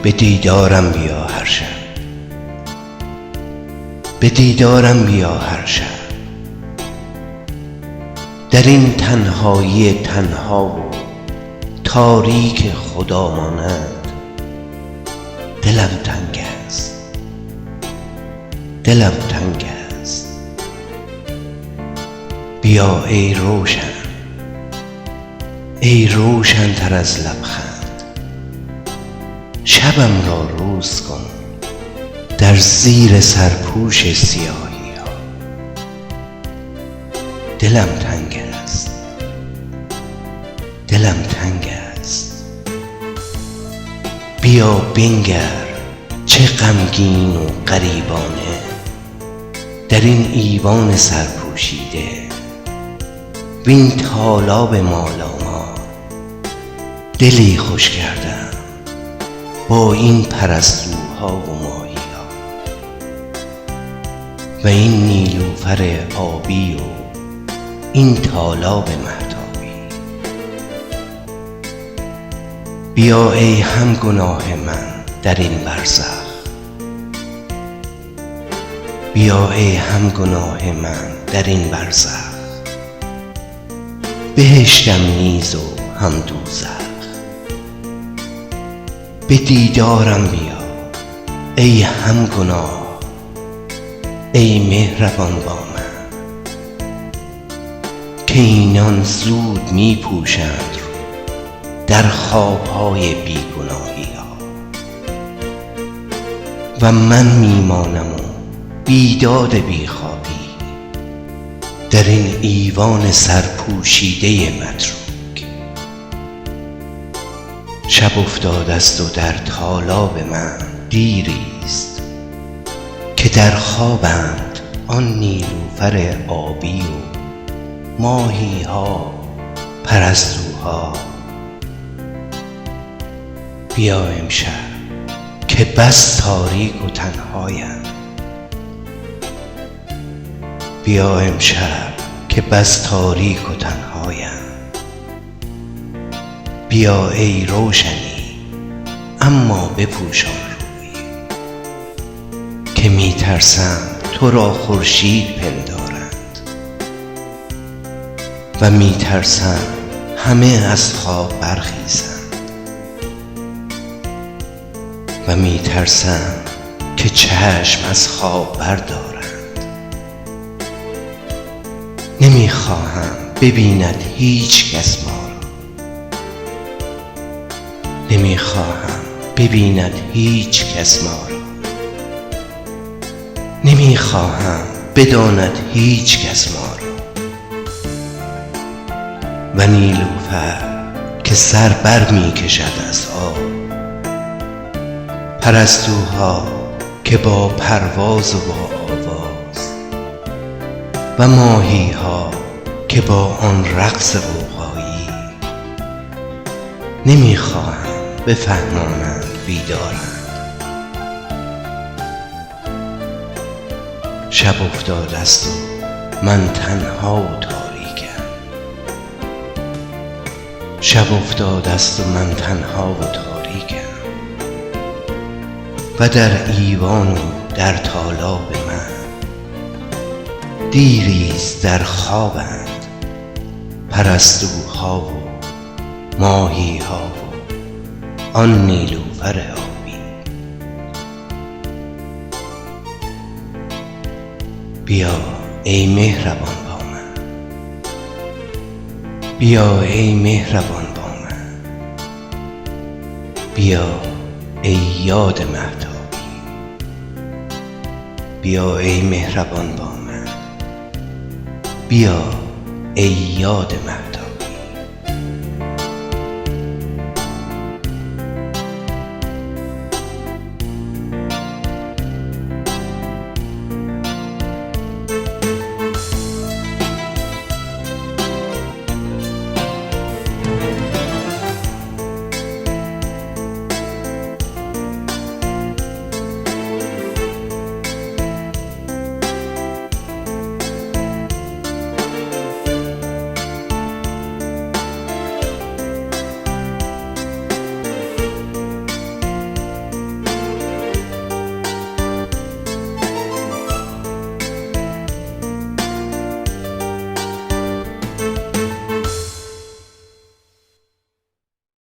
به دیدارم بیا هر شب، به دیدارم بیا هر شب. در این تنهایی تنها و تاریک خدا مانند دلم تنگ است، دلم تنگ است. بیا ای روشن، ای روشن تر از لبخند، شبم را روز کن در زیر سرپوش سیاهی ها. دلم تنگ است، دلم تنگ است. بیا بنگر چه غمگین و غریبانه در این ایوان سرپوشیده، وین تالاب مالامال دلی خوش کردم با این پرستوها و ماهی ها و این نیلوفر آبی و این تالاب مهتابی. بیا ای هم گناه من در این برزخ، بیا ای هم گناه من در این برزخ. بهشتم نیز و هم دوزخ. به دیدارم بیا ای هم گناه، ای مهربان با من که اینان زود می پوشند در خوابهای بیگناهی ها و من میمانم و بیداد بیخوابی در این ایوان سرپوشیده متروک. شب افتاده است و در تالاب من دیریست که در خوابند آن نیلوفر آبی و ماهی ها پرستوها. بیا امشب که بس تاریک و تنهایم، بیا امشب که بس تاریک و تنهایم. بیا ای روشنی اما بپوشان روی که می ترسم تو را خورشید پندارند و می ترسم همه از خواب برخیزند و می ترسم که چشم از خواب بردارند. نمی خواهم ببیند هیچ کس ما را، نمی خواهم ببیند هیچ کس ما را، نمی خواهم بداند هیچ کس ما را. و نیلوفر که سر بر می کشد از آب، پرستوها که با پرواز و با آواز و ماهی ها که با آن رقص غوغایی نمی خواهم بفهمانند بیدارند. شب افتاده است و من تنها و تاریکم، شب افتاده است و من تنها و تاریکم و در ایوان و در تالاب من دیریست در خوابند پرستوها و ماهی ها و آن نیلوفر آبی. بیا ای مهربان با من، بیا ای مهربان با من. بیا ای یاد مهتابی، بیا ای مهربان با من. بیا ای یاد مهتابی.